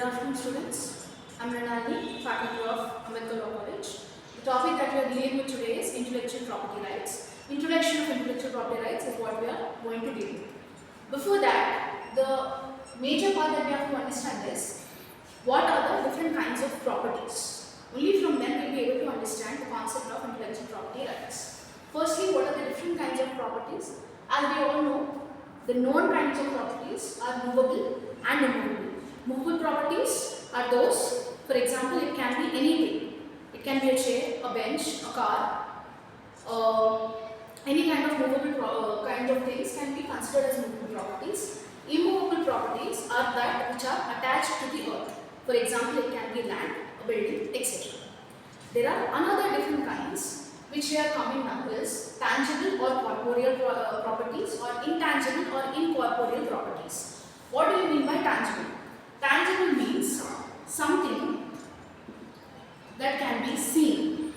afternoon, students. I'm Ranali, faculty of Ambedkar Law College. The topic that we are dealing with today is intellectual property rights. Introduction of intellectual property rights is what we are going to deal with. Before that, the major part that we have to understand is what are the different kinds of properties. Only from them we'll be able to understand the concept of intellectual property rights. Firstly, what are the different kinds of properties? As we all know, the known kinds of properties are movable and immovable. Movable properties are those, for example, it can be anything. It can be a chair, a bench, a car, any kind of movable kind of things can be considered as movable properties. Immovable properties are that which are attached to the earth. For example, it can be land, a building, etc. There are another different kinds which we are coming now is tangible or corporeal properties or intangible or incorporeal properties. What do you mean by tangible? Tangible means something that can be seen.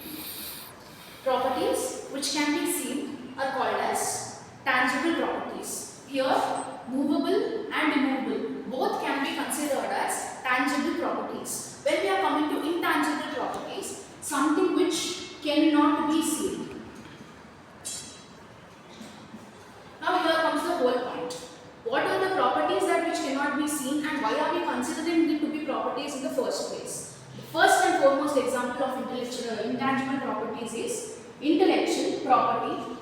Properties which can be seen are called as tangible properties. Here, movable and immovable both can be considered as tangible properties. When we are coming to intangible properties, something which cannot be seen. Now here comes the whole point. What are the properties that which cannot be seen and why are we considering it to be properties in the first place? The first and foremost example of intangible properties is intellectual property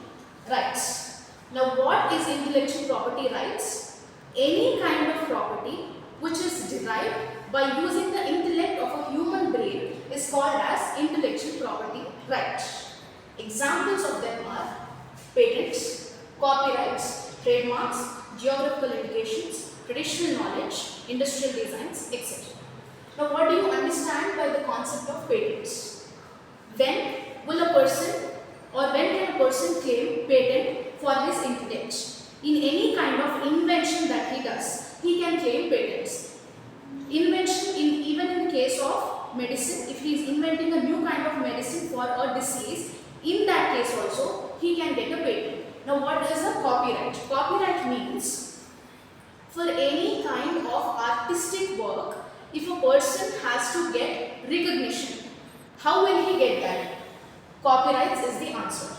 rights. Now what is intellectual property rights? Any kind of property which is derived by using the intellect of a human brain is called as intellectual property rights. Examples of them are patents, copyrights, trademarks, geographical indications, traditional knowledge, industrial designs, etc. Now what do you understand by the concept of patents? When will a person or when can a person claim patent for his intellect? In any kind of invention that he does, he can claim patents. Invention, even in the case of medicine, if he is inventing a new kind of medicine for a disease, in that case also he can get a patent. Now what is a copyright? Copyright means for any kind of artistic work, if a person has to get recognition, how will he get that? Copyrights is the answer.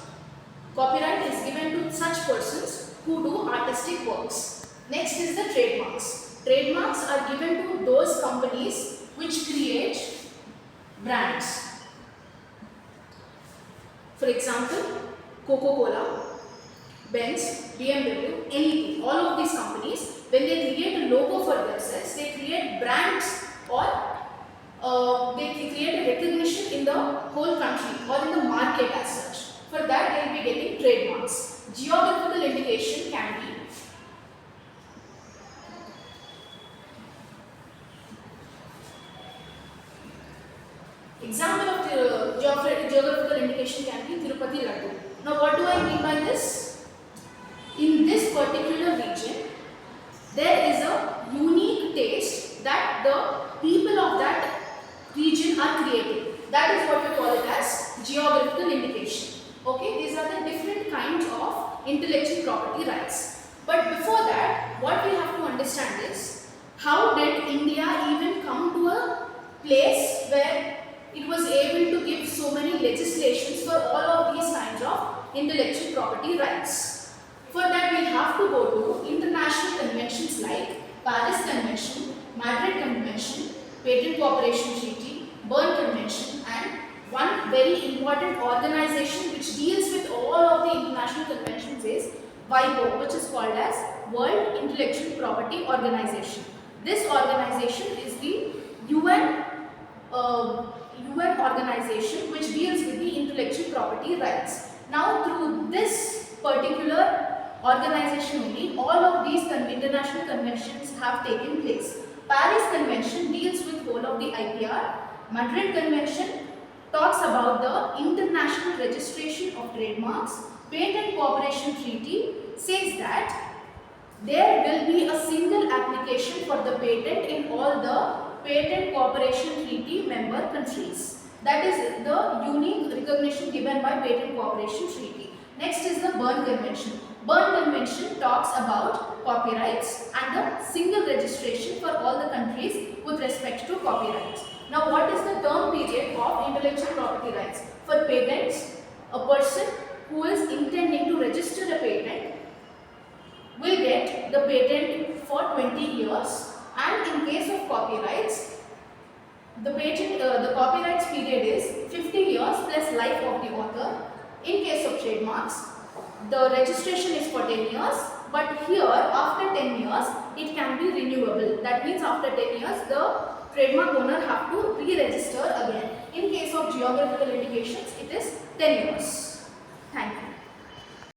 Copyright is given to such persons who do artistic works. Next is the trademarks. Trademarks are given to those companies which create brands. For example, Coca-Cola, Benz, BMW, anything. All of these companies, when they create a logo for themselves, they create brands or they create a recognition in the whole country or in the market as such. For that, they will be getting trademarks. Geographical indication can be example of the geographical indication can be Tirupati Laddu. Now what do I mean by this? In this particular region, there is a unique taste that the people of that region are creating. That is what we call it as geographical indication. Okay, these are the different kinds of intellectual property rights. But before that, what we have to understand is how did India even come to a place where it was able to give so many legislations for all of these kinds of intellectual property rights. For that we have to go to international conventions like Paris Convention, Madrid Convention, Patent Cooperation Treaty, Berne Convention and one very important organization which deals with all of the international conventions is WIPO, which is called as World Intellectual Property Organization. This organization is the UN organization which deals with the intellectual property rights. Now through this particular organization only, all of these international conventions have taken place. Paris Convention deals with whole of the IPR. Madrid Convention talks about the international registration of trademarks. Patent Cooperation Treaty says that there will be a single application for the patent in all the Patent Cooperation Treaty member countries. That is the unique recognition given by Patent Cooperation Treaty. Next is the Berne Convention. Berne Convention talks about copyrights and a single registration for all the countries with respect to copyrights. Now, what is the term period of intellectual property rights? For patents, a person who is intending to register a patent will get the patent for 20 years, and in case of copyrights, the copyrights period is 50 years plus life of the author. In case of trademarks, the registration is for 10 years, but here after 10 years it can be renewable. That means after 10 years the trademark owner have to re-register again. In case of geographical indications, it is 10 years. Thank you.